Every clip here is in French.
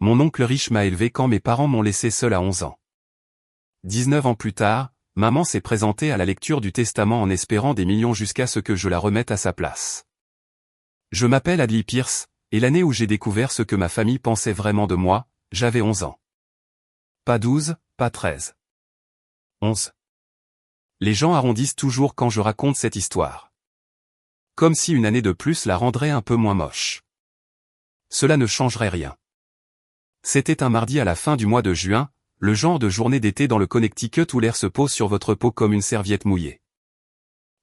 Mon oncle riche m'a élevé quand mes parents m'ont laissé seul à 11 ans. 19 ans plus tard, maman s'est présentée à la lecture du testament en espérant des millions jusqu'à ce que je la remette à sa place. Je m'appelle Adley Pierce, et l'année où j'ai découvert ce que ma famille pensait vraiment de moi, j'avais 11 ans. Pas 12, pas 13. 11. Les gens arrondissent toujours quand je raconte cette histoire. Comme si une année de plus la rendrait un peu moins moche. Cela ne changerait rien. C'était un mardi à la fin du mois de juin, le genre de journée d'été dans le Connecticut où l'air se pose sur votre peau comme une serviette mouillée.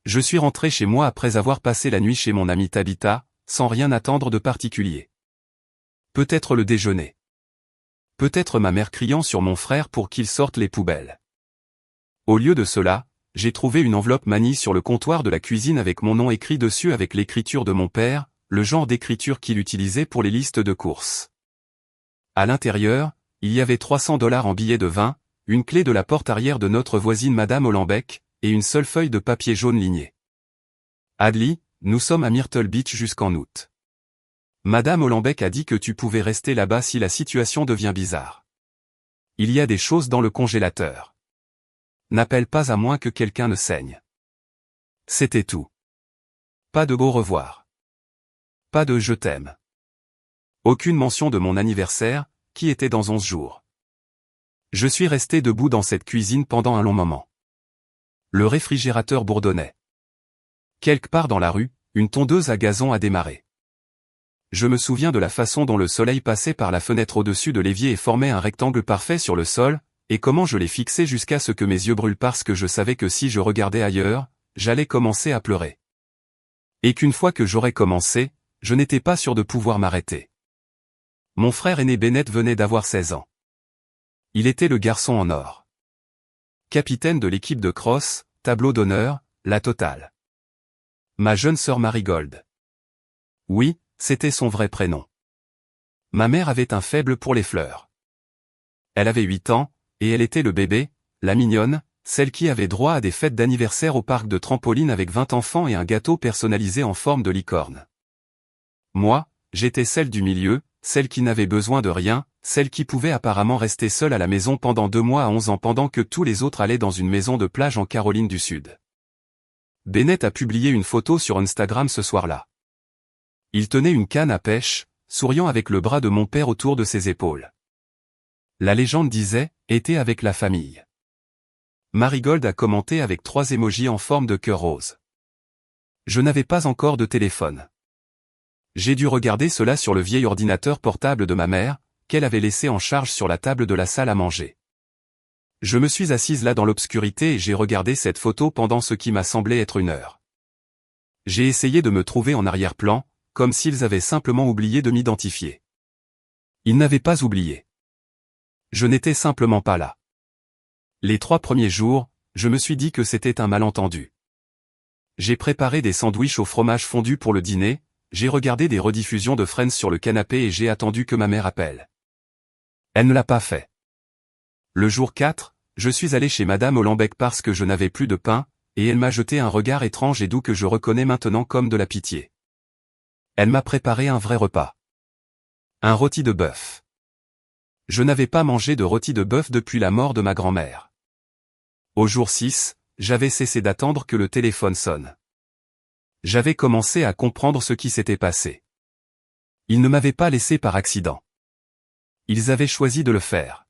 Je suis rentré chez moi après avoir passé la nuit chez mon amie Tabitha, sans rien attendre de particulier. Peut-être le déjeuner. Peut-être ma mère criant sur mon frère pour qu'il sorte les poubelles. Au lieu de cela, j'ai trouvé une enveloppe manie sur le comptoir de la cuisine avec mon nom écrit dessus avec l'écriture de mon père, le genre d'écriture qu'il utilisait pour les listes de courses. À l'intérieur, il y avait $300 en billets de 20, une clé de la porte arrière de notre voisine Madame Hollenbeck, et une seule feuille de papier jaune lignée. Adley, nous sommes à Myrtle Beach jusqu'en août. Madame Hollenbeck a dit que tu pouvais rester là-bas si la situation devient bizarre. Il y a des choses dans le congélateur. N'appelle pas à moins que quelqu'un ne saigne. C'était tout. Pas de au revoir. Pas de je t'aime. Aucune mention de mon anniversaire, qui était dans 11 jours. Je suis resté debout dans cette cuisine pendant un long moment. Le réfrigérateur bourdonnait. Quelque part dans la rue, une tondeuse à gazon a démarré. Je me souviens de la façon dont le soleil passait par la fenêtre au-dessus de l'évier et formait un rectangle parfait sur le sol, et comment je l'ai fixé jusqu'à ce que mes yeux brûlent parce que je savais que si je regardais ailleurs, j'allais commencer à pleurer. Et qu'une fois que j'aurais commencé, je n'étais pas sûr de pouvoir m'arrêter. Mon frère aîné Bennett venait d'avoir 16 ans. Il était le garçon en or. Capitaine de l'équipe de cross, tableau d'honneur, la totale. Ma jeune sœur Marigold. Oui, c'était son vrai prénom. Ma mère avait un faible pour les fleurs. Elle avait 8 ans, et elle était le bébé, la mignonne, celle qui avait droit à des fêtes d'anniversaire au parc de trampoline avec 20 enfants et un gâteau personnalisé en forme de licorne. Moi, j'étais celle du milieu, celle qui n'avait besoin de rien, celle qui pouvait apparemment rester seule à la maison pendant 2 mois à 11 ans pendant que tous les autres allaient dans une maison de plage en Caroline du Sud. Bennett a publié une photo sur Instagram ce soir-là. Il tenait une canne à pêche, souriant avec le bras de mon père autour de ses épaules. La légende disait « Été avec la famille ». Marigold a commenté avec 3 émojis en forme de cœur rose. Je n'avais pas encore de téléphone. J'ai dû regarder cela sur le vieil ordinateur portable de ma mère, qu'elle avait laissé en charge sur la table de la salle à manger. Je me suis assise là dans l'obscurité et j'ai regardé cette photo pendant ce qui m'a semblé être 1 heure. J'ai essayé de me trouver en arrière-plan, comme s'ils avaient simplement oublié de m'identifier. Ils n'avaient pas oublié. Je n'étais simplement pas là. Les 3 premiers jours, je me suis dit que c'était un malentendu. J'ai préparé des sandwichs au fromage fondu pour le dîner, j'ai regardé des rediffusions de Friends sur le canapé et j'ai attendu que ma mère appelle. Elle ne l'a pas fait. Le jour 4, je suis allé chez Madame Hollenbeck parce que je n'avais plus de pain, et elle m'a jeté un regard étrange et doux que je reconnais maintenant comme de la pitié. Elle m'a préparé un vrai repas. Un rôti de bœuf. Je n'avais pas mangé de rôti de bœuf depuis la mort de ma grand-mère. Au jour 6, j'avais cessé d'attendre que le téléphone sonne. J'avais commencé à comprendre ce qui s'était passé. Ils ne m'avaient pas laissé par accident. Ils avaient choisi de le faire.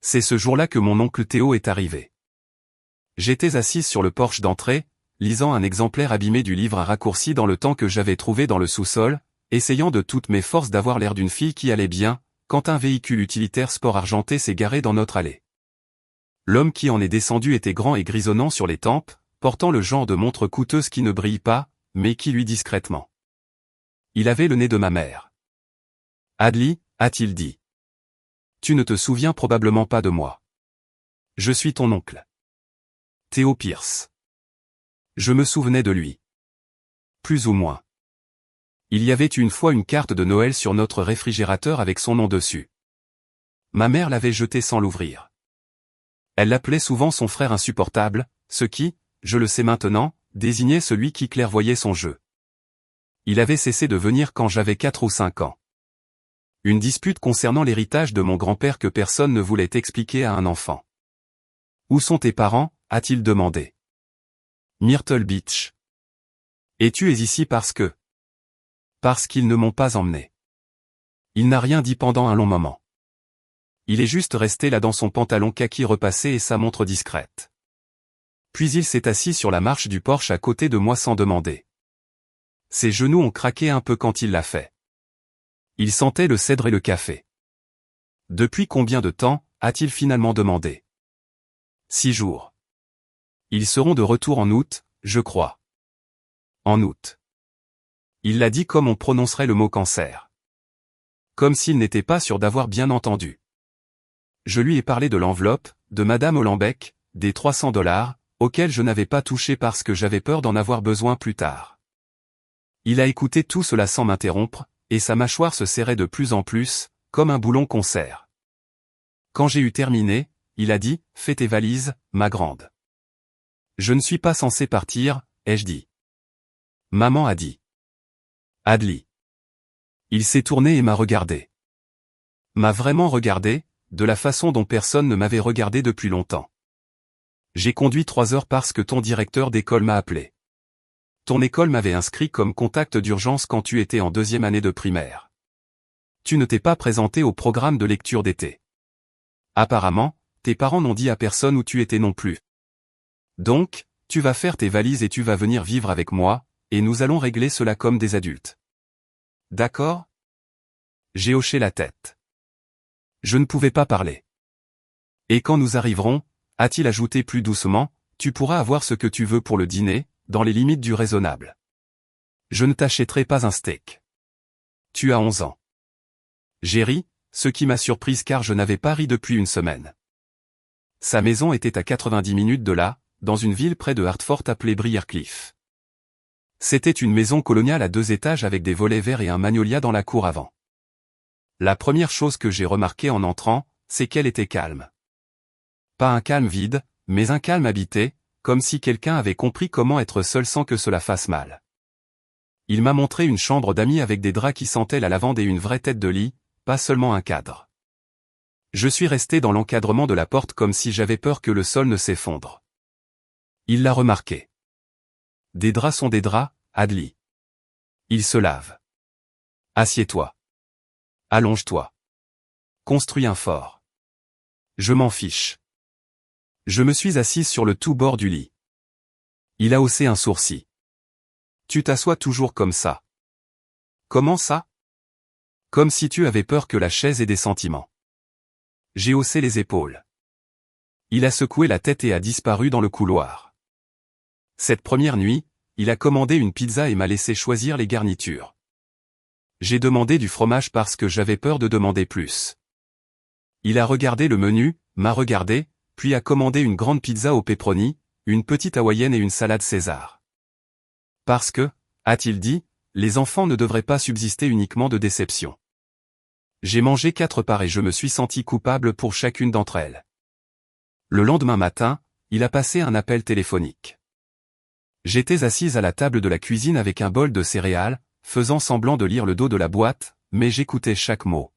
C'est ce jour-là que mon oncle Théo est arrivé. J'étais assise sur le porche d'entrée, lisant un exemplaire abîmé du livre Un raccourci dans le temps que j'avais trouvé dans le sous-sol, essayant de toutes mes forces d'avoir l'air d'une fille qui allait bien, quand un véhicule utilitaire sport argenté s'est garé dans notre allée. L'homme qui en est descendu était grand et grisonnant sur les tempes, portant le genre de montre coûteuse qui ne brille pas, mais qui luit discrètement. Il avait le nez de ma mère. « Adley » a-t-il dit. « Tu ne te souviens probablement pas de moi. Je suis ton oncle. Théo Pierce. » Je me souvenais de lui. Plus ou moins. Il y avait une fois une carte de Noël sur notre réfrigérateur avec son nom dessus. Ma mère l'avait jetée sans l'ouvrir. Elle l'appelait souvent son frère insupportable, ce qui, je le sais maintenant, désignait celui qui clairvoyait son jeu. Il avait cessé de venir quand j'avais 4 ou 5 ans. Une dispute concernant l'héritage de mon grand-père que personne ne voulait expliquer à un enfant. Où sont tes parents, a-t-il demandé. Myrtle Beach. Et tu es ici parce que... Parce qu'ils ne m'ont pas emmené. Il n'a rien dit pendant un long moment. Il est juste resté là dans son pantalon kaki repassé et sa montre discrète. Puis il s'est assis sur la marche du porche à côté de moi sans demander. Ses genoux ont craqué un peu quand il l'a fait. Il sentait le cèdre et le café. Depuis combien de temps, a-t-il finalement demandé. 6 jours. Ils seront de retour en août, je crois. En août. Il l'a dit comme on prononcerait le mot cancer. Comme s'il n'était pas sûr d'avoir bien entendu. Je lui ai parlé de l'enveloppe, de Madame Hollenbeck, des $300, auxquels je n'avais pas touché parce que j'avais peur d'en avoir besoin plus tard. Il a écouté tout cela sans m'interrompre, et sa mâchoire se serrait de plus en plus, comme un boulon qu'on serre. Quand j'ai eu terminé, il a dit, fais tes valises, ma grande. Je ne suis pas censé partir, ai-je dit. Maman a dit. Adli. Il s'est tourné et m'a regardé. M'a vraiment regardé, de la façon dont personne ne m'avait regardé depuis longtemps. J'ai conduit 3 heures parce que ton directeur d'école m'a appelé. Ton école m'avait inscrit comme contact d'urgence quand tu étais en 2e année de primaire. Tu ne t'es pas présenté au programme de lecture d'été. Apparemment, tes parents n'ont dit à personne où tu étais non plus. Donc, tu vas faire tes valises et tu vas venir vivre avec moi, et nous allons régler cela comme des adultes. D'accord ? J'ai hoché la tête. Je ne pouvais pas parler. Et quand nous arriverons, a-t-il ajouté plus doucement, tu pourras avoir ce que tu veux pour le dîner, dans les limites du raisonnable. Je ne t'achèterai pas un steak. Tu as 11 ans. J'ai ri, ce qui m'a surprise car je n'avais pas ri depuis une semaine. Sa maison était à 90 minutes de là, dans une ville près de Hartford appelée Briarcliff. C'était une maison coloniale à 2 étages avec des volets verts et un magnolia dans la cour avant. La première chose que j'ai remarquée en entrant, c'est qu'elle était calme. Pas un calme vide, mais un calme habité, comme si quelqu'un avait compris comment être seul sans que cela fasse mal. Il m'a montré une chambre d'amis avec des draps qui sentaient la lavande et une vraie tête de lit, pas seulement un cadre. Je suis resté dans l'encadrement de la porte comme si j'avais peur que le sol ne s'effondre. Il l'a remarqué. Des draps sont des draps, Adli. Ils se lavent. Assieds-toi. Allonge-toi. Construis un fort. Je m'en fiche. Je me suis assise sur le tout bord du lit. Il a haussé un sourcil. Tu t'assois toujours comme ça. Comment ça? Comme si tu avais peur que la chaise ait des sentiments. J'ai haussé les épaules. Il a secoué la tête et a disparu dans le couloir. Cette première nuit, il a commandé une pizza et m'a laissé choisir les garnitures. J'ai demandé du fromage parce que j'avais peur de demander plus. Il a regardé le menu, m'a regardé, puis a commandé une grande pizza au pepperoni, une petite hawaïenne et une salade César. Parce que, a-t-il dit, les enfants ne devraient pas subsister uniquement de déception. J'ai mangé 4 parts et je me suis senti coupable pour chacune d'entre elles. Le lendemain matin, il a passé un appel téléphonique. J'étais assise à la table de la cuisine avec un bol de céréales, faisant semblant de lire le dos de la boîte, mais j'écoutais chaque mot.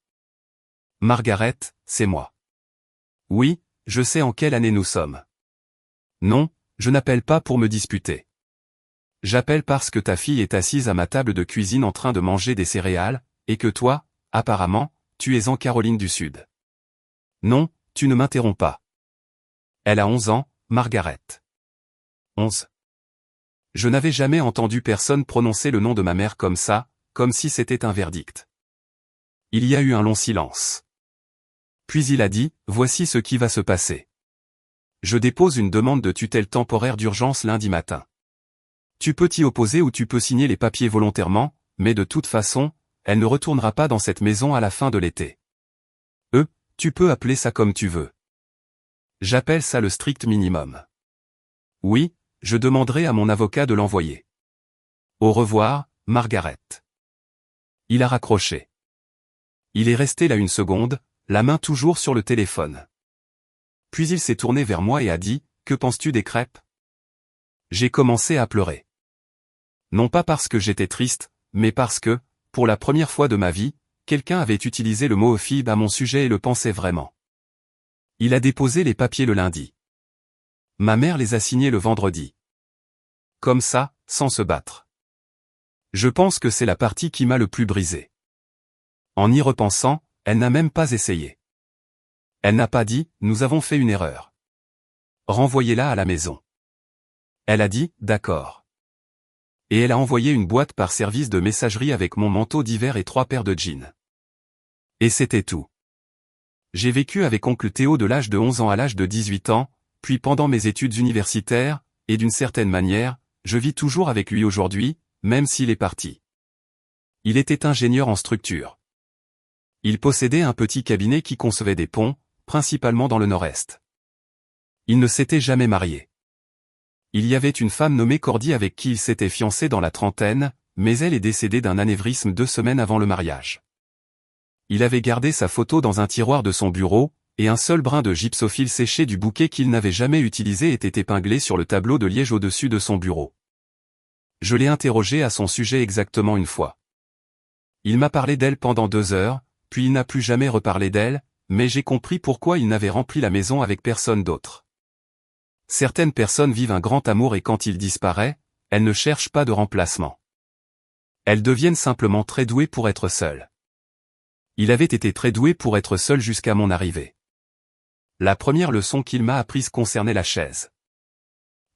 Margaret, c'est moi. Oui, je sais en quelle année nous sommes. Non, je n'appelle pas pour me disputer. J'appelle parce que ta fille est assise à ma table de cuisine en train de manger des céréales, et que toi, apparemment, tu es en Caroline du Sud. Non, tu ne m'interromps pas. Elle a 11 ans, Margaret. 11. Je n'avais jamais entendu personne prononcer le nom de ma mère comme ça, comme si c'était un verdict. Il y a eu un long silence. Puis il a dit, voici ce qui va se passer. Je dépose une demande de tutelle temporaire d'urgence lundi matin. Tu peux t'y opposer ou tu peux signer les papiers volontairement, mais de toute façon, elle ne retournera pas dans cette maison à la fin de l'été. Tu peux appeler ça comme tu veux. J'appelle ça le strict minimum. Oui, je demanderai à mon avocat de l'envoyer. Au revoir, Margaret. Il a raccroché. Il est resté là une seconde, la main toujours sur le téléphone. Puis il s'est tourné vers moi et a dit, que penses-tu des crêpes? J'ai commencé à pleurer. Non pas parce que j'étais triste, mais parce que, pour la première fois de ma vie, quelqu'un avait utilisé le mot euphobe à mon sujet et le pensait vraiment. Il a déposé les papiers le lundi. Ma mère les a signés le vendredi. Comme ça, sans se battre. Je pense que c'est la partie qui m'a le plus brisé. En y repensant, elle n'a même pas essayé. Elle n'a pas dit, nous avons fait une erreur. Renvoyez-la à la maison. Elle a dit, d'accord. Et elle a envoyé une boîte par service de messagerie avec mon manteau d'hiver et 3 paires de jeans. Et c'était tout. J'ai vécu avec oncle Théo de l'âge de 11 ans à l'âge de 18 ans, puis pendant mes études universitaires, et d'une certaine manière, je vis toujours avec lui aujourd'hui, même s'il est parti. Il était ingénieur en structure. Il possédait un petit cabinet qui concevait des ponts, principalement dans le nord-est. Il ne s'était jamais marié. Il y avait une femme nommée Cordy avec qui il s'était fiancé dans la trentaine, mais elle est décédée d'un anévrisme 2 semaines avant le mariage. Il avait gardé sa photo dans un tiroir de son bureau, et un seul brin de gypsophile séché du bouquet qu'il n'avait jamais utilisé était épinglé sur le tableau de liège au-dessus de son bureau. Je l'ai interrogé à son sujet exactement une fois. Il m'a parlé d'elle pendant 2 heures, puis il n'a plus jamais reparlé d'elle, mais j'ai compris pourquoi il n'avait rempli la maison avec personne d'autre. Certaines personnes vivent un grand amour et quand il disparaît, elles ne cherchent pas de remplacement. Elles deviennent simplement très douées pour être seules. Il avait été très doué pour être seul jusqu'à mon arrivée. La première leçon qu'il m'a apprise concernait la chaise.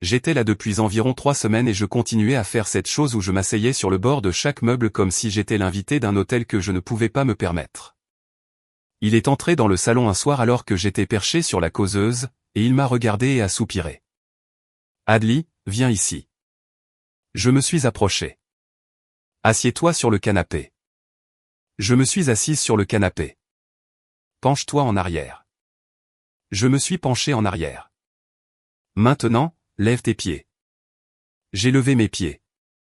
J'étais là depuis environ 3 semaines et je continuais à faire cette chose où je m'asseyais sur le bord de chaque meuble comme si j'étais l'invité d'un hôtel que je ne pouvais pas me permettre. Il est entré dans le salon un soir alors que j'étais perché sur la causeuse, et il m'a regardé et a soupiré. « Adli, viens ici. » Je me suis approché. « Assieds-toi sur le canapé. » Je me suis assise sur le canapé. « Penche-toi en arrière. » Je me suis penché en arrière. « Maintenant, lève tes pieds. » J'ai levé mes pieds.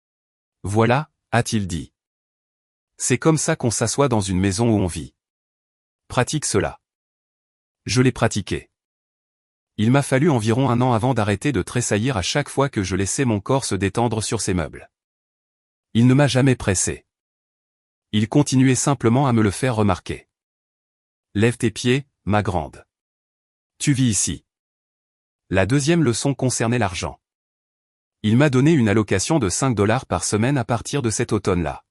« Voilà, » a-t-il dit. « C'est comme ça qu'on s'assoit dans une maison où on vit. Pratique cela. » Je l'ai pratiqué. Il m'a fallu environ 1 an avant d'arrêter de tressaillir à chaque fois que je laissais mon corps se détendre sur ces meubles. Il ne m'a jamais pressé. Il continuait simplement à me le faire remarquer. « Lève tes pieds, ma grande. Tu vis ici. » La deuxième leçon concernait l'argent. Il m'a donné une allocation de $5 par semaine à partir de cet automne-là.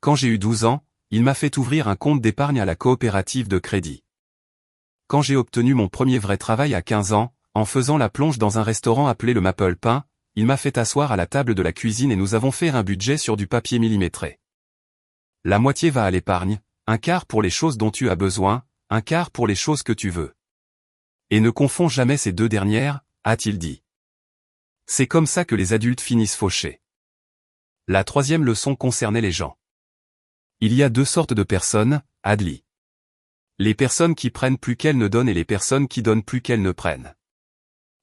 Quand j'ai eu 12 ans, il m'a fait ouvrir un compte d'épargne à la coopérative de crédit. Quand j'ai obtenu mon premier vrai travail à 15 ans, en faisant la plonge dans un restaurant appelé le Maple Pain, il m'a fait asseoir à la table de la cuisine et nous avons fait un budget sur du papier millimétré. La moitié va à l'épargne, 1/4 pour les choses dont tu as besoin, 1/4 pour les choses que tu veux. Et ne confonds jamais ces 2 dernières, a-t-il dit. C'est comme ça que les adultes finissent fauchés. La troisième leçon concernait les gens. Il y a 2 sortes de personnes, Adli. Les personnes qui prennent plus qu'elles ne donnent et les personnes qui donnent plus qu'elles ne prennent.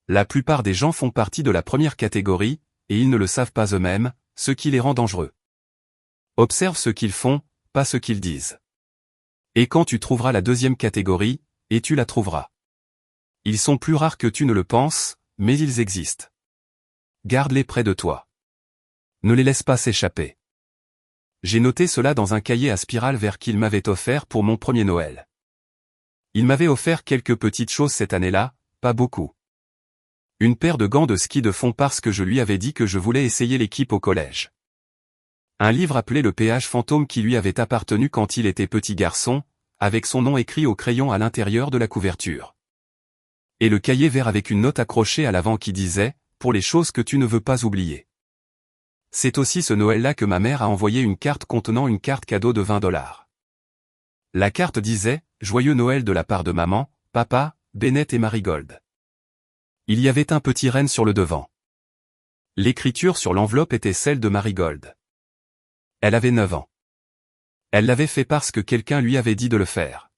La plupart des gens font partie de la première catégorie, et ils ne le savent pas eux-mêmes, ce qui les rend dangereux. Observe ce qu'ils font, pas ce qu'ils disent. Et quand tu trouveras la deuxième catégorie, et tu la trouveras. Ils sont plus rares que tu ne le penses, mais ils existent. Garde-les près de toi. Ne les laisse pas s'échapper. J'ai noté cela dans un cahier à spirale vert qu'il m'avait offert pour mon premier Noël. Il m'avait offert quelques petites choses cette année-là, pas beaucoup. Une paire de gants de ski de fond parce que je lui avais dit que je voulais essayer l'équipe au collège. Un livre appelé Le péage fantôme qui lui avait appartenu quand il était petit garçon, avec son nom écrit au crayon à l'intérieur de la couverture. Et le cahier vert avec une note accrochée à l'avant qui disait « Pour les choses que tu ne veux pas oublier ». C'est aussi ce Noël-là que ma mère a envoyé une carte contenant une carte cadeau de $20. La carte disait « Joyeux Noël de la part de maman, papa, Bennett et Marigold ». Il y avait un petit renne sur le devant. L'écriture sur l'enveloppe était celle de Marigold. Elle avait 9 ans. Elle l'avait fait parce que quelqu'un lui avait dit de le faire.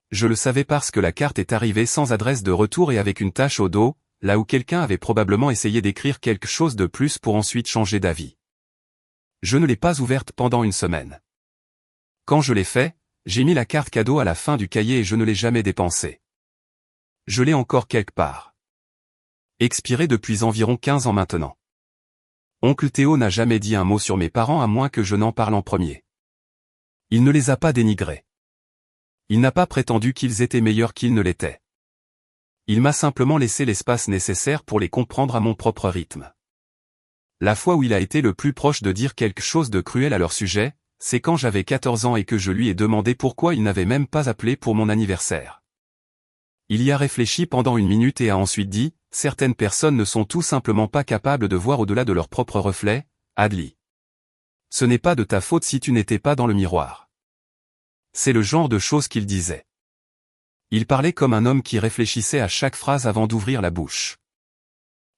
Je le savais parce que la carte est arrivée sans adresse de retour et avec une tache au dos, là où quelqu'un avait probablement essayé d'écrire quelque chose de plus pour ensuite changer d'avis. Je ne l'ai pas ouverte pendant 1 semaine. Quand je l'ai fait, j'ai mis la carte cadeau à la fin du cahier et je ne l'ai jamais dépensée. Je l'ai encore quelque part. Expirée depuis environ 15 ans maintenant. Oncle Théo n'a jamais dit un mot sur mes parents à moins que je n'en parle en premier. Il ne les a pas dénigrés. Il n'a pas prétendu qu'ils étaient meilleurs qu'ils ne l'étaient. Il m'a simplement laissé l'espace nécessaire pour les comprendre à mon propre rythme. La fois où il a été le plus proche de dire quelque chose de cruel à leur sujet, c'est quand j'avais 14 ans et que je lui ai demandé pourquoi il n'avait même pas appelé pour mon anniversaire. Il y a réfléchi pendant une minute et a ensuite dit, « Certaines personnes ne sont tout simplement pas capables de voir au-delà de leur propre reflet, Adli. Ce n'est pas de ta faute si tu n'étais pas dans le miroir. » C'est le genre de choses qu'il disait. Il parlait comme un homme qui réfléchissait à chaque phrase avant d'ouvrir la bouche.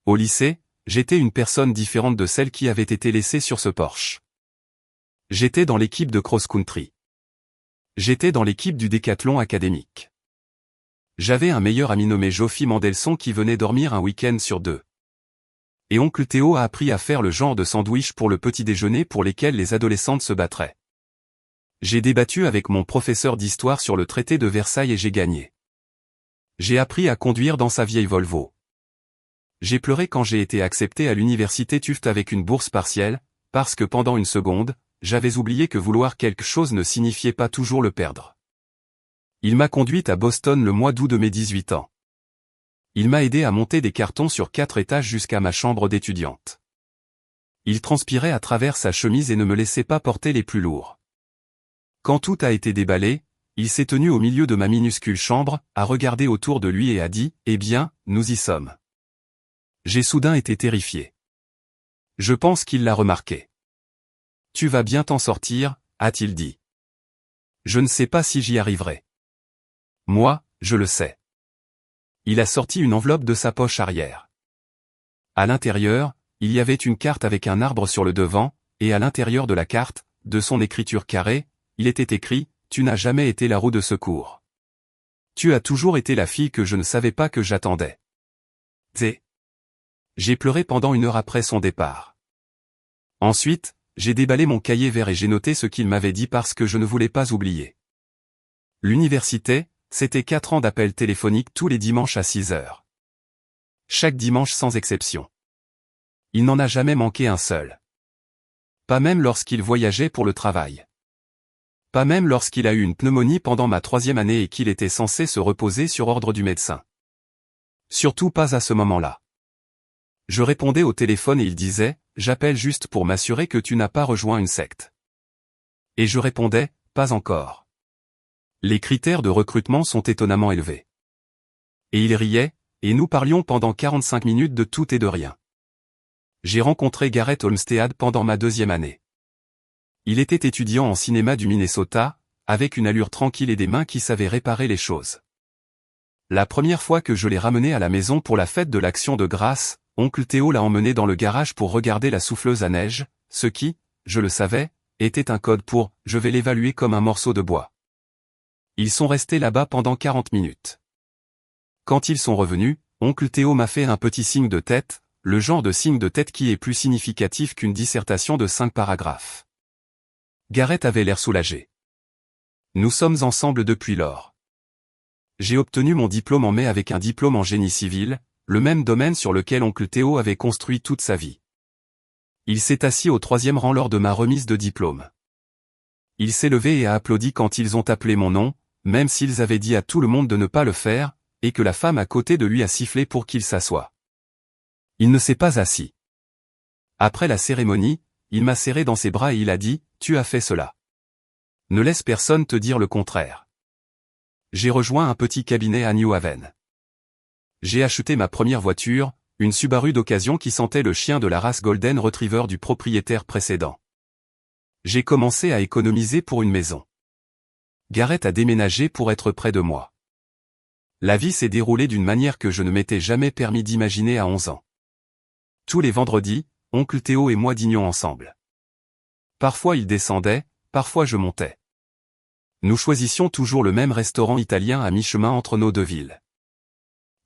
Au lycée, j'étais une personne différente de celle qui avait été laissée sur ce porche. J'étais dans l'équipe de cross-country. J'étais dans l'équipe du décathlon académique. J'avais un meilleur ami nommé Jofi Mandelson qui venait dormir un week-end sur 2. Et oncle Théo a appris à faire le genre de sandwich pour le petit déjeuner pour lesquels les adolescentes se battraient. J'ai débattu avec mon professeur d'histoire sur le traité de Versailles et j'ai gagné. J'ai appris à conduire dans sa vieille Volvo. J'ai pleuré quand j'ai été accepté à l'université Tufts avec une bourse partielle, parce que pendant une seconde, j'avais oublié que vouloir quelque chose ne signifiait pas toujours le perdre. Il m'a conduite à Boston le mois d'août de mes 18 ans. Il m'a aidé à monter des cartons sur 4 étages jusqu'à ma chambre d'étudiante. Il transpirait à travers sa chemise et ne me laissait pas porter les plus lourds. Quand tout a été déballé, il s'est tenu au milieu de ma minuscule chambre, a regardé autour de lui et a dit, « Eh bien, nous y sommes. » J'ai soudain été terrifié. Je pense qu'il l'a remarqué. « Tu vas bien t'en sortir, » a-t-il dit. Je ne sais pas si j'y arriverai. Moi, je le sais. Il a sorti une enveloppe de sa poche arrière. À l'intérieur, il y avait une carte avec un arbre sur le devant, et à l'intérieur de la carte, de son écriture carrée, il était écrit, « Tu n'as jamais été la roue de secours. Tu as toujours été la fille que je ne savais pas que j'attendais. » J'ai pleuré pendant 1 heure après son départ. Ensuite, j'ai déballé mon cahier vert et j'ai noté ce qu'il m'avait dit parce que je ne voulais pas oublier. L'université, c'était 4 ans d'appels téléphoniques tous les dimanches à 6 heures. Chaque dimanche sans exception. Il n'en a jamais manqué un seul. Pas même lorsqu'il voyageait pour le travail. Pas même lorsqu'il a eu une pneumonie pendant ma 3e année et qu'il était censé se reposer sur ordre du médecin. Surtout pas à ce moment-là. Je répondais au téléphone et il disait, « J'appelle juste pour m'assurer que tu n'as pas rejoint une secte. » Et je répondais, « Pas encore. » Les critères de recrutement sont étonnamment élevés. Et il riait, et nous parlions pendant 45 minutes de tout et de rien. J'ai rencontré Gareth Olmsted pendant ma 2e année. Il était étudiant en cinéma du Minnesota, avec une allure tranquille et des mains qui savaient réparer les choses. La première fois que je l'ai ramené à la maison pour la fête de l'Action de grâce, oncle Théo l'a emmené dans le garage pour regarder la souffleuse à neige, ce qui, je le savais, était un code pour « je vais l'évaluer comme un morceau de bois ». Ils sont restés là-bas pendant 40 minutes. Quand ils sont revenus, oncle Théo m'a fait un petit signe de tête, le genre de signe de tête qui est plus significatif qu'une dissertation de 5 paragraphes. Gareth avait l'air soulagé. Nous sommes ensemble depuis lors. J'ai obtenu mon diplôme en mai avec un diplôme en génie civil, le même domaine sur lequel oncle Théo avait construit toute sa vie. Il s'est assis au 3e rang lors de ma remise de diplôme. Il s'est levé et a applaudi quand ils ont appelé mon nom, même s'ils avaient dit à tout le monde de ne pas le faire, et que la femme à côté de lui a sifflé pour qu'il s'assoie. Il ne s'est pas assis. Après la cérémonie, il m'a serré dans ses bras et il a dit, « Tu as fait cela. Ne laisse personne te dire le contraire. » J'ai rejoint un petit cabinet à New Haven. J'ai acheté ma première voiture, une Subaru d'occasion qui sentait le chien de la race Golden Retriever du propriétaire précédent. J'ai commencé à économiser pour une maison. Gareth a déménagé pour être près de moi. La vie s'est déroulée d'une manière que je ne m'étais jamais permis d'imaginer à 11 ans. Tous les vendredis, oncle Théo et moi dînions ensemble. Parfois il descendait, parfois je montais. Nous choisissions toujours le même restaurant italien à mi-chemin entre nos 2 villes.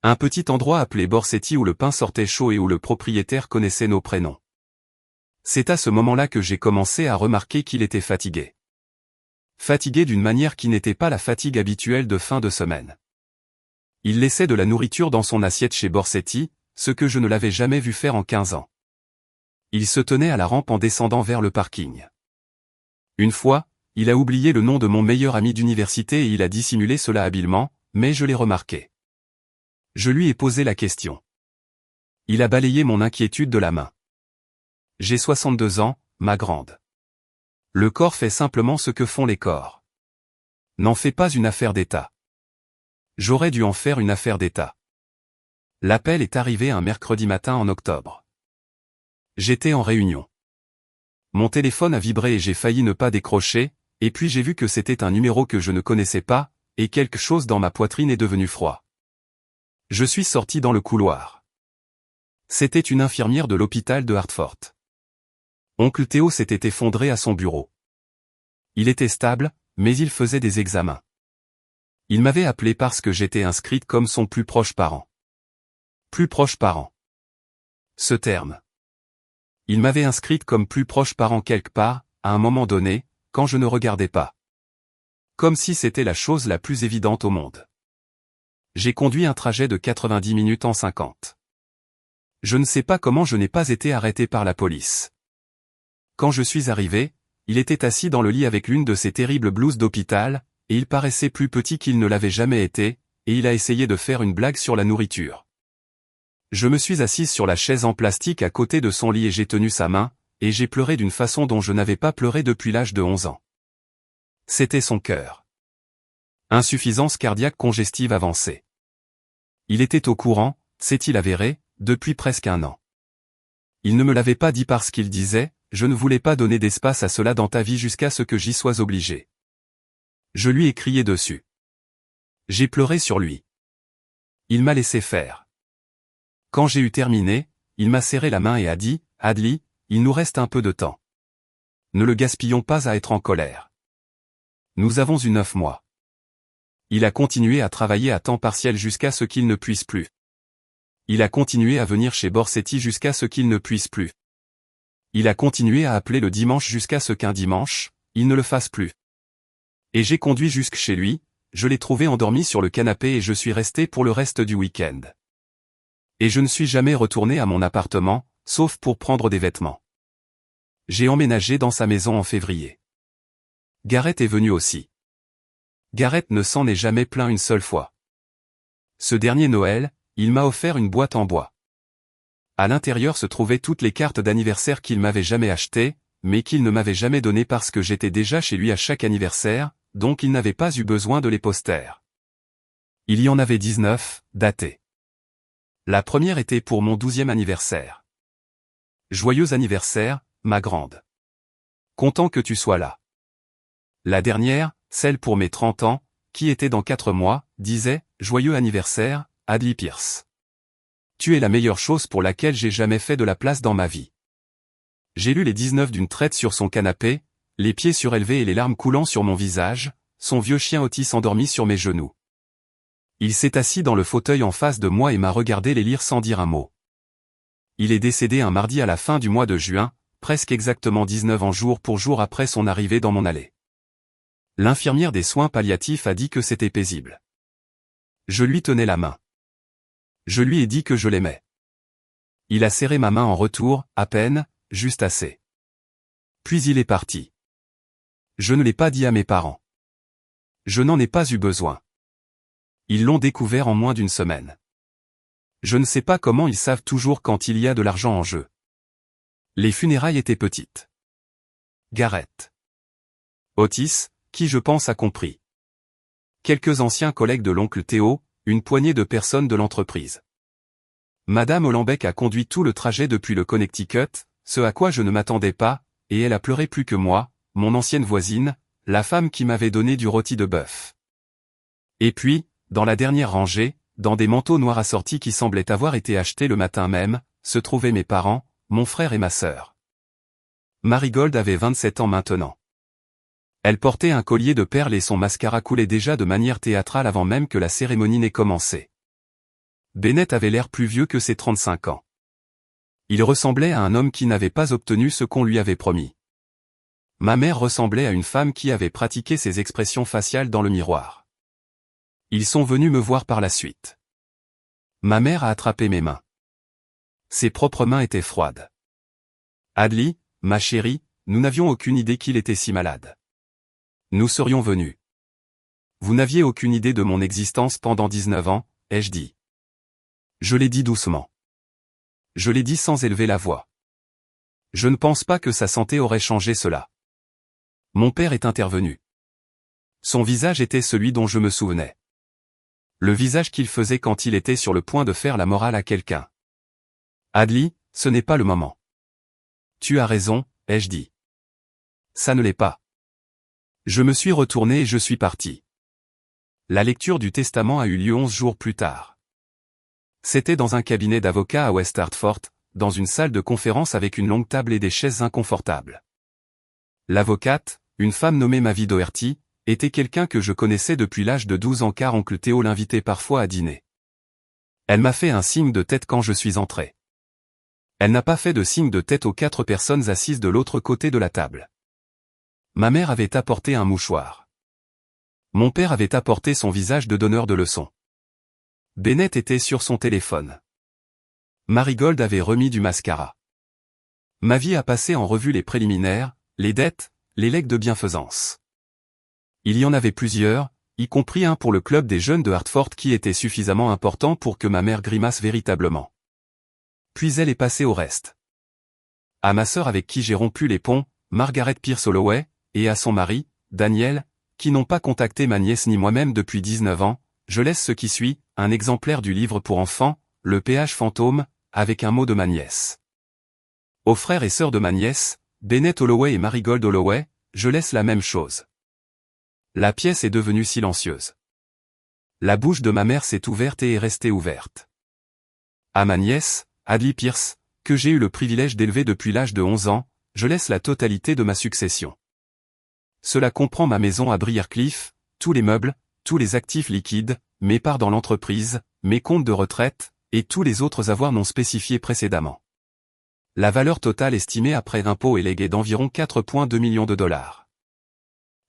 Un petit endroit appelé Borsetti où le pain sortait chaud et où le propriétaire connaissait nos prénoms. C'est à ce moment-là que j'ai commencé à remarquer qu'il était fatigué. Fatigué d'une manière qui n'était pas la fatigue habituelle de fin de semaine. Il laissait de la nourriture dans son assiette chez Borsetti, ce que je ne l'avais jamais vu faire en 15 ans. Il se tenait à la rampe en descendant vers le parking. Une fois, Il a oublié le nom de mon meilleur ami d'université et il a dissimulé cela habilement, mais je l'ai remarqué. Je lui ai posé la question. Il a balayé mon inquiétude de la main. J'ai 62 ans, ma grande. Le corps fait simplement ce que font les corps. N'en fais pas une affaire d'État. J'aurais dû en faire une affaire d'État. L'appel est arrivé un mercredi matin en octobre. J'étais en réunion. Mon téléphone a vibré et j'ai failli ne pas décrocher, et puis j'ai vu que c'était un numéro que je ne connaissais pas, et quelque chose dans ma poitrine est devenu froid. Je suis sorti dans le couloir. C'était une infirmière de l'hôpital de Hartford. Oncle Théo s'était effondré à son bureau. Il était stable, mais il faisait des examens. Il m'avait appelé parce que j'étais inscrite comme son plus proche parent. Plus proche parent. Ce terme. Il m'avait inscrite comme plus proche parent quelque part, à un moment donné, quand je ne regardais pas. Comme si c'était la chose la plus évidente au monde. J'ai conduit un trajet de 90 minutes en 50. Je ne sais pas comment je n'ai pas été arrêté par la police. Quand je suis arrivé, il était assis dans le lit avec l'une de ces terribles blouses d'hôpital, et il paraissait plus petit qu'il ne l'avait jamais été, et il a essayé de faire une blague sur la nourriture. Je me suis assise sur la chaise en plastique à côté de son lit et j'ai tenu sa main, et j'ai pleuré d'une façon dont je n'avais pas pleuré depuis l'âge de 11 ans. C'était son cœur. Insuffisance cardiaque congestive avancée. Il était au courant, s'est-il avéré, depuis presque 1 an. Il ne me l'avait pas dit parce qu'il disait, je ne voulais pas donner d'espace à cela dans ta vie jusqu'à ce que j'y sois obligé. Je lui ai crié dessus. J'ai pleuré sur lui. Il m'a laissé faire. Quand j'ai eu terminé, il m'a serré la main et a dit, « Adli, il nous reste un peu de temps. Ne le gaspillons pas à être en colère. Nous avons eu 9 mois. » Il a continué à travailler à temps partiel jusqu'à ce qu'il ne puisse plus. Il a continué à venir chez Borsetti jusqu'à ce qu'il ne puisse plus. Il a continué à appeler le dimanche jusqu'à ce qu'un dimanche, il ne le fasse plus. Et j'ai conduit jusque chez lui, je l'ai trouvé endormi sur le canapé et je suis resté pour le reste du week-end. Et je ne suis jamais retourné à mon appartement, sauf pour prendre des vêtements. J'ai emménagé dans sa maison en février. Garrett est venu aussi. Garrett ne s'en est jamais plaint une seule fois. Ce dernier Noël, il m'a offert une boîte en bois. À l'intérieur se trouvaient toutes les cartes d'anniversaire qu'il m'avait jamais achetées, mais qu'il ne m'avait jamais données parce que j'étais déjà chez lui à chaque anniversaire, donc il n'avait pas eu besoin de les poster. Il y en avait 19, datées. La première était pour mon 12e anniversaire. Joyeux anniversaire, ma grande. Content que tu sois là. La dernière, celle pour mes 30 ans, qui était dans 4 mois, disait « Joyeux anniversaire, Adli Pierce. Tu es la meilleure chose pour laquelle j'ai jamais fait de la place dans ma vie. » J'ai lu les 19 d'une traite sur son canapé, les pieds surélevés et les larmes coulant sur mon visage, son vieux chien Otis endormi sur mes genoux. Il s'est assis dans le fauteuil en face de moi et m'a regardé les lire sans dire un mot. Il est décédé un mardi à la fin du mois de juin, presque exactement 19 ans jour pour jour après son arrivée dans mon allée. L'infirmière des soins palliatifs a dit que c'était paisible. Je lui tenais la main. Je lui ai dit que je l'aimais. Il a serré ma main en retour, à peine, juste assez. Puis il est parti. Je ne l'ai pas dit à mes parents. Je n'en ai pas eu besoin. Ils l'ont découvert en moins d'1 semaine. Je ne sais pas comment ils savent toujours quand il y a de l'argent en jeu. Les funérailles étaient petites. Garrett. Otis, qui je pense a compris. Quelques anciens collègues de l'oncle Théo, une poignée de personnes de l'entreprise. Madame Hollenbeck a conduit tout le trajet depuis le Connecticut, ce à quoi je ne m'attendais pas, et elle a pleuré plus que moi, mon ancienne voisine, la femme qui m'avait donné du rôti de bœuf. Et puis, dans la dernière rangée, dans des manteaux noirs assortis qui semblaient avoir été achetés le matin même, se trouvaient mes parents, mon frère et ma sœur. Marigold avait 27 ans maintenant. Elle portait un collier de perles et son mascara coulait déjà de manière théâtrale avant même que la cérémonie n'ait commencé. Bennett avait l'air plus vieux que ses 35 ans. Il ressemblait à un homme qui n'avait pas obtenu ce qu'on lui avait promis. Ma mère ressemblait à une femme qui avait pratiqué ses expressions faciales dans le miroir. Ils sont venus me voir par la suite. Ma mère a attrapé mes mains. Ses propres mains étaient froides. Adli, ma chérie, nous n'avions aucune idée qu'il était si malade. Nous serions venus. Vous n'aviez aucune idée de mon existence pendant 19 ans, ai-je dit. Je l'ai dit doucement. Je l'ai dit sans élever la voix. Je ne pense pas que sa santé aurait changé cela. Mon père est intervenu. Son visage était celui dont je me souvenais. Le visage qu'il faisait quand il était sur le point de faire la morale à quelqu'un. Adli, ce n'est pas le moment. Tu as raison, ai-je dit. Ça ne l'est pas. Je me suis retourné et je suis parti. La lecture du testament a eu lieu 11 jours plus tard. C'était dans un cabinet d'avocat à West Hartford, dans une salle de conférence avec une longue table et des chaises inconfortables. L'avocate, une femme nommée Mavi Doherty, était quelqu'un que je connaissais depuis l'âge de 12 ans car oncle Théo l'invitait parfois à dîner. Elle m'a fait un signe de tête quand je suis entré. Elle n'a pas fait de signe de tête aux 4 personnes assises de l'autre côté de la table. Ma mère avait apporté un mouchoir. Mon père avait apporté son visage de donneur de leçons. Bennett était sur son téléphone. Marigold avait remis du mascara. Mavi a passé en revue les préliminaires, les dettes, les legs de bienfaisance. Il y en avait plusieurs, y compris un pour le club des jeunes de Hartford qui était suffisamment important pour que ma mère grimace véritablement. Puis elle est passée au reste. À ma sœur avec qui j'ai rompu les ponts, Margaret Pierce Holloway, et à son mari, Daniel, qui n'ont pas contacté ma nièce ni moi-même depuis 19 ans, je laisse ce qui suit, un exemplaire du livre pour enfants, Le péage fantôme, avec un mot de ma nièce. Aux frères et sœurs de ma nièce, Bennett Holloway et Marigold Holloway, je laisse la même chose. La pièce est devenue silencieuse. La bouche de ma mère s'est ouverte et est restée ouverte. À ma nièce, Adli Pierce, que j'ai eu le privilège d'élever depuis l'âge de 11 ans, je laisse la totalité de ma succession. Cela comprend ma maison à Briarcliff, tous les meubles, tous les actifs liquides, mes parts dans l'entreprise, mes comptes de retraite, et tous les autres avoirs non spécifiés précédemment. La valeur totale estimée après impôts et legs est d'environ 4,2 millions de dollars.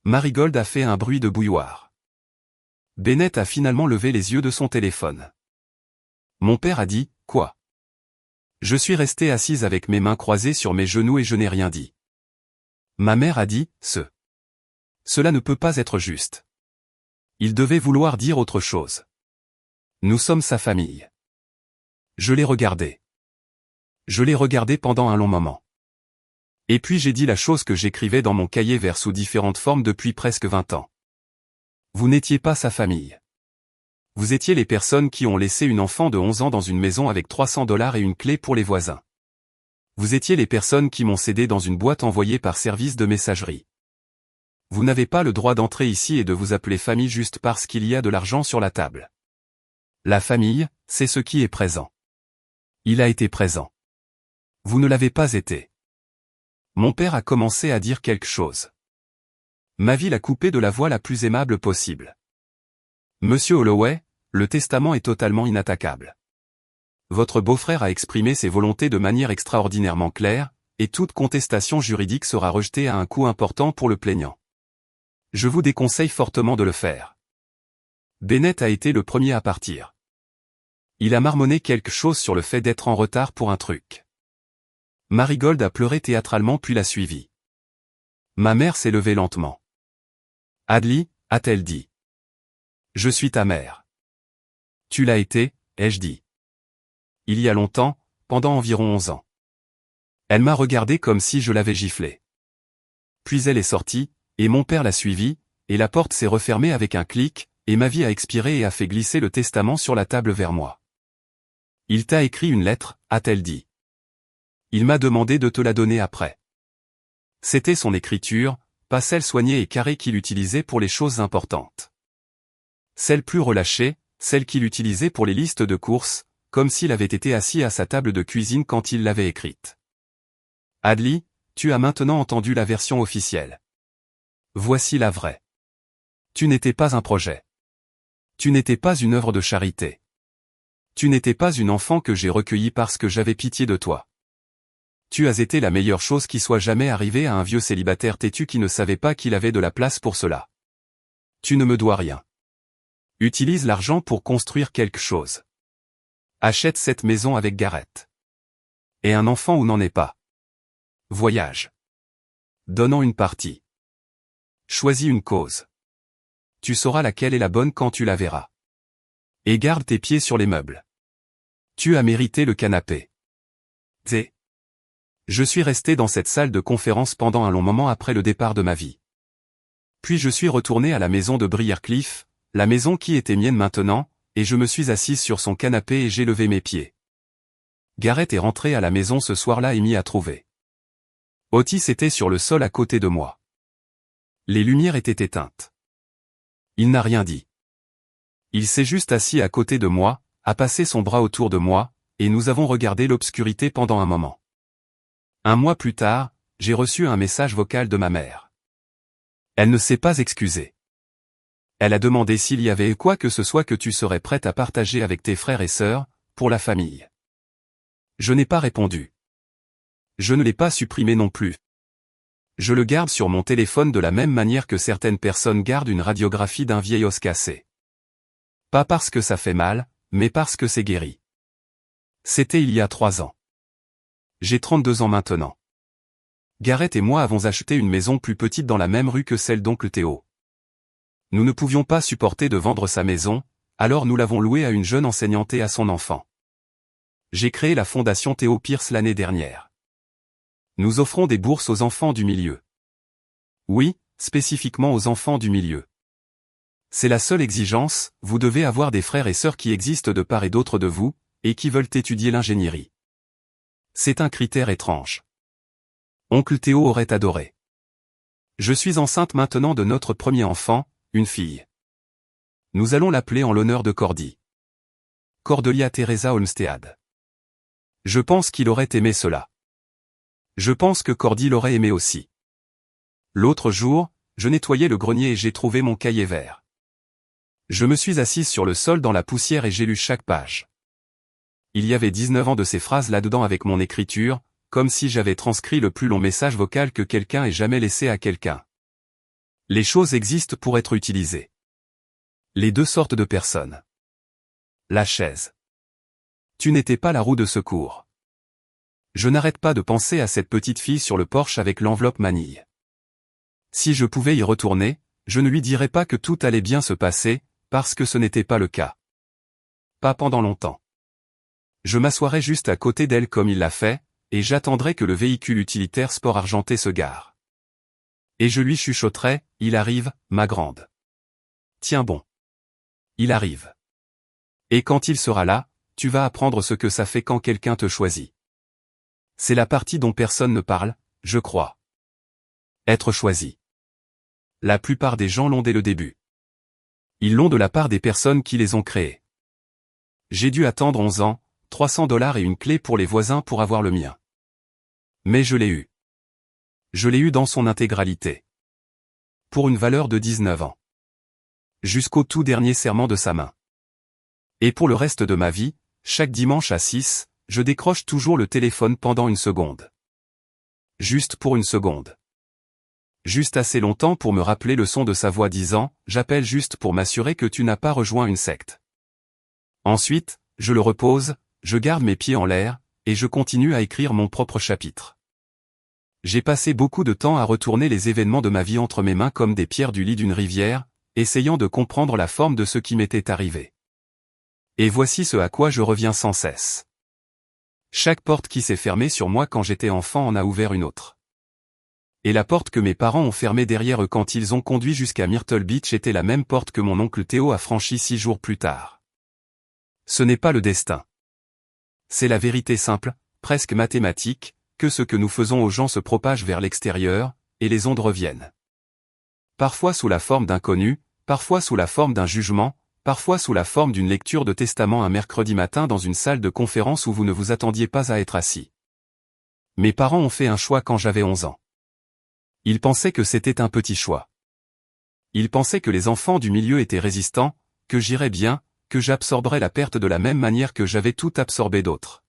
Marigold a fait un bruit de bouilloire. Bennett a finalement levé les yeux de son téléphone. Mon père a dit, « Quoi ?» Je suis resté assise avec mes mains croisées sur mes genoux et je n'ai rien dit. Ma mère a dit, « Cela ne peut pas être juste. » Il devait vouloir dire autre chose. Nous sommes sa famille. Je l'ai regardé. Je l'ai regardé pendant un long moment. Et puis j'ai dit la chose que j'écrivais dans mon cahier vert sous différentes formes depuis presque 20 ans. Vous n'étiez pas sa famille. Vous étiez les personnes qui ont laissé une enfant de 11 ans dans une maison avec $300 et une clé pour les voisins. Vous étiez les personnes qui m'ont cédé dans une boîte envoyée par service de messagerie. Vous n'avez pas le droit d'entrer ici et de vous appeler famille juste parce qu'il y a de l'argent sur la table. La famille, c'est ce qui est présent. Il a été présent. Vous ne l'avez pas été. Mon père a commencé à dire quelque chose. Mavi l'a coupé de la voix la plus aimable possible. Monsieur Holloway, le testament est totalement inattaquable. Votre beau-frère a exprimé ses volontés de manière extraordinairement claire, et toute contestation juridique sera rejetée à un coût important pour le plaignant. Je vous déconseille fortement de le faire. Bennett a été le premier à partir. Il a marmonné quelque chose sur le fait d'être en retard pour un truc. Marigold a pleuré théâtralement puis l'a suivi. Ma mère s'est levée lentement. Adli, a-t-elle dit. Je suis ta mère. Tu l'as été, ai-je dit. Il y a longtemps, pendant environ 11 ans. Elle m'a regardé comme si je l'avais giflée. Puis elle est sortie, et mon père l'a suivie, et la porte s'est refermée avec un clic, et Mavi a expiré et a fait glisser le testament sur la table vers moi. Il t'a écrit une lettre, a-t-elle dit. Il m'a demandé de te la donner après. C'était son écriture, pas celle soignée et carrée qu'il utilisait pour les choses importantes. Celle plus relâchée, celle qu'il utilisait pour les listes de courses, comme s'il avait été assis à sa table de cuisine quand il l'avait écrite. Adli, tu as maintenant entendu la version officielle. Voici la vraie. Tu n'étais pas un projet. Tu n'étais pas une œuvre de charité. Tu n'étais pas une enfant que j'ai recueillie parce que j'avais pitié de toi. Tu as été la meilleure chose qui soit jamais arrivée à un vieux célibataire têtu qui ne savait pas qu'il avait de la place pour cela. Tu ne me dois rien. Utilise l'argent pour construire quelque chose. Achète cette maison avec Garrett. Et un enfant ou n'en est pas. Voyage. Donnant une partie. Choisis une cause. Tu sauras laquelle est la bonne quand tu la verras. Et garde tes pieds sur les meubles. Tu as mérité le canapé. Zé. Je suis resté dans cette salle de conférence pendant un long moment après le départ de ma vie. Puis je suis retourné à la maison de Briarcliff, la maison qui était mienne maintenant, et je me suis assise sur son canapé et j'ai levé mes pieds. Gareth est rentré à la maison ce soir-là et m'y a trouvé. Otis était sur le sol à côté de moi. Les lumières étaient éteintes. Il n'a rien dit. Il s'est juste assis à côté de moi, a passé son bras autour de moi, et nous avons regardé l'obscurité pendant un moment. Un mois plus tard, j'ai reçu un message vocal de ma mère. Elle ne s'est pas excusée. Elle a demandé s'il y avait quoi que ce soit que tu serais prête à partager avec tes frères et sœurs, pour la famille. Je n'ai pas répondu. Je ne l'ai pas supprimé non plus. Je le garde sur mon téléphone de la même manière que certaines personnes gardent une radiographie d'un vieil os cassé. Pas parce que ça fait mal, mais parce que c'est guéri. C'était il y a 3 ans. J'ai 32 ans maintenant. Gareth et moi avons acheté une maison plus petite dans la même rue que celle d'oncle Théo. Nous ne pouvions pas supporter de vendre sa maison, alors nous l'avons louée à une jeune enseignante et à son enfant. J'ai créé la fondation Théo Pierce l'année dernière. Nous offrons des bourses aux enfants du milieu. Oui, spécifiquement aux enfants du milieu. C'est la seule exigence, vous devez avoir des frères et sœurs qui existent de part et d'autre de vous, et qui veulent étudier l'ingénierie. C'est un critère étrange. Oncle Théo aurait adoré. Je suis enceinte maintenant de notre premier enfant, une fille. Nous allons l'appeler en l'honneur de Cordy. Cordelia Teresa Olmsted. Je pense qu'il aurait aimé cela. Je pense que Cordy l'aurait aimé aussi. L'autre jour, je nettoyais le grenier et j'ai trouvé mon cahier vert. Je me suis assise sur le sol dans la poussière et j'ai lu chaque page. Il y avait 19 ans de ces phrases là-dedans avec mon écriture, comme si j'avais transcrit le plus long message vocal que quelqu'un ait jamais laissé à quelqu'un. Les choses existent pour être utilisées. Les 2 sortes de personnes. La chaise. Tu n'étais pas la roue de secours. Je n'arrête pas de penser à cette petite fille sur le porche avec l'enveloppe manille. Si je pouvais y retourner, je ne lui dirais pas que tout allait bien se passer, parce que ce n'était pas le cas. Pas pendant longtemps. Je m'assoirais juste à côté d'elle comme il l'a fait, et j'attendrais que le véhicule utilitaire sport argenté se gare. Et je lui chuchoterais, « Il arrive, ma grande. Tiens bon. Il arrive. Et quand il sera là, tu vas apprendre ce que ça fait quand quelqu'un te choisit. » C'est la partie dont personne ne parle, je crois. Être choisi. La plupart des gens l'ont dès le début. Ils l'ont de la part des personnes qui les ont créés. J'ai dû attendre 11 ans, $300 et une clé pour les voisins pour avoir le mien. Mais je l'ai eu. Je l'ai eu dans son intégralité. Pour une valeur de 19 ans. Jusqu'au tout dernier serrement de sa main. Et pour le reste de ma vie, chaque dimanche à 6, je décroche toujours le téléphone pendant une seconde. Juste pour une seconde. Juste assez longtemps pour me rappeler le son de sa voix disant « J'appelle juste pour m'assurer que tu n'as pas rejoint une secte. » Ensuite, je le repose, je garde mes pieds en l'air, et je continue à écrire mon propre chapitre. J'ai passé beaucoup de temps à retourner les événements de ma vie entre mes mains comme des pierres du lit d'une rivière, essayant de comprendre la forme de ce qui m'était arrivé. Et voici ce à quoi je reviens sans cesse. Chaque porte qui s'est fermée sur moi quand j'étais enfant en a ouvert une autre. Et la porte que mes parents ont fermée derrière eux quand ils ont conduit jusqu'à Myrtle Beach était la même porte que mon oncle Théo a franchie 6 jours plus tard. Ce n'est pas le destin. C'est la vérité simple, presque mathématique, que ce que nous faisons aux gens se propage vers l'extérieur, et les ondes reviennent. Parfois sous la forme d'inconnus, parfois sous la forme d'un jugement, parfois sous la forme d'une lecture de testament un mercredi matin dans une salle de conférence où vous ne vous attendiez pas à être assis. Mes parents ont fait un choix quand j'avais 11 ans. Ils pensaient que c'était un petit choix. Ils pensaient que les enfants du milieu étaient résistants, que j'irais bien, que j'absorberais la perte de la même manière que j'avais tout absorbé d'autres.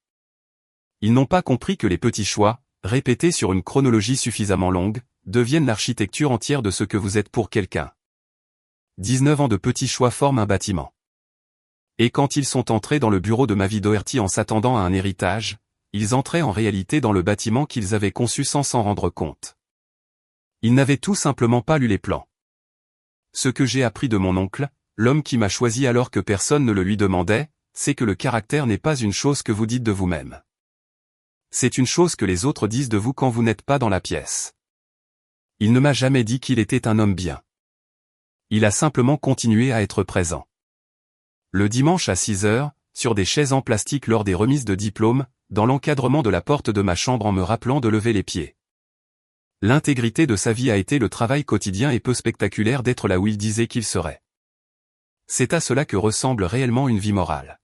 Ils n'ont pas compris que les petits choix, répétés sur une chronologie suffisamment longue, deviennent l'architecture entière de ce que vous êtes pour quelqu'un. 19 ans de petits choix forment un bâtiment. Et quand ils sont entrés dans le bureau de ma vie Doherty en s'attendant à un héritage, ils entraient en réalité dans le bâtiment qu'ils avaient conçu sans s'en rendre compte. Ils n'avaient tout simplement pas lu les plans. Ce que j'ai appris de mon oncle, l'homme qui m'a choisi alors que personne ne le lui demandait, c'est que le caractère n'est pas une chose que vous dites de vous-même. C'est une chose que les autres disent de vous quand vous n'êtes pas dans la pièce. Il ne m'a jamais dit qu'il était un homme bien. Il a simplement continué à être présent. Le dimanche à 6 heures, sur des chaises en plastique lors des remises de diplômes, dans l'encadrement de la porte de ma chambre en me rappelant de lever les pieds. L'intégrité de sa vie a été le travail quotidien et peu spectaculaire d'être là où il disait qu'il serait. C'est à cela que ressemble réellement une vie morale.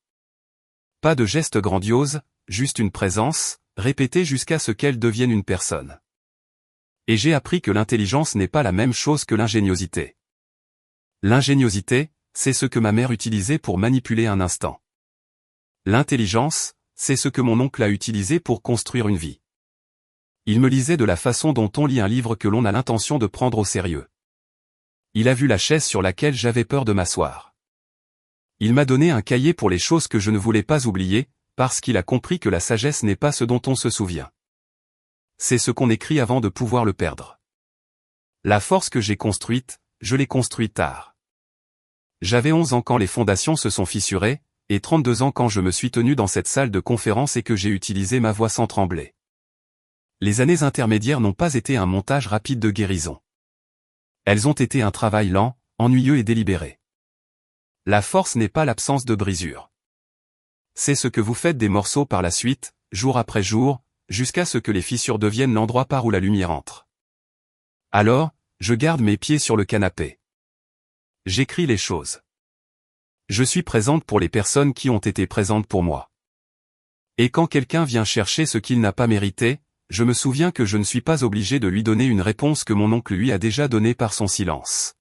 Pas de gestes grandioses, juste une présence, répétée jusqu'à ce qu'elle devienne une personne. Et j'ai appris que l'intelligence n'est pas la même chose que l'ingéniosité. L'ingéniosité, c'est ce que ma mère utilisait pour manipuler un instant. L'intelligence, c'est ce que mon oncle a utilisé pour construire une vie. Il me lisait de la façon dont on lit un livre que l'on a l'intention de prendre au sérieux. Il a vu la chaise sur laquelle j'avais peur de m'asseoir. Il m'a donné un cahier pour les choses que je ne voulais pas oublier, parce qu'il a compris que la sagesse n'est pas ce dont on se souvient. C'est ce qu'on écrit avant de pouvoir le perdre. La force que j'ai construite, je l'ai construite tard. J'avais 11 ans quand les fondations se sont fissurées, et 32 ans quand je me suis tenu dans cette salle de conférence et que j'ai utilisé ma voix sans trembler. Les années intermédiaires n'ont pas été un montage rapide de guérison. Elles ont été un travail lent, ennuyeux et délibéré. La force n'est pas l'absence de brisure. C'est ce que vous faites des morceaux par la suite, jour après jour, jusqu'à ce que les fissures deviennent l'endroit par où la lumière entre. Alors, je garde mes pieds sur le canapé. J'écris les choses. Je suis présente pour les personnes qui ont été présentes pour moi. Et quand quelqu'un vient chercher ce qu'il n'a pas mérité, je me souviens que je ne suis pas obligé de lui donner une réponse que mon oncle lui a déjà donnée par son silence.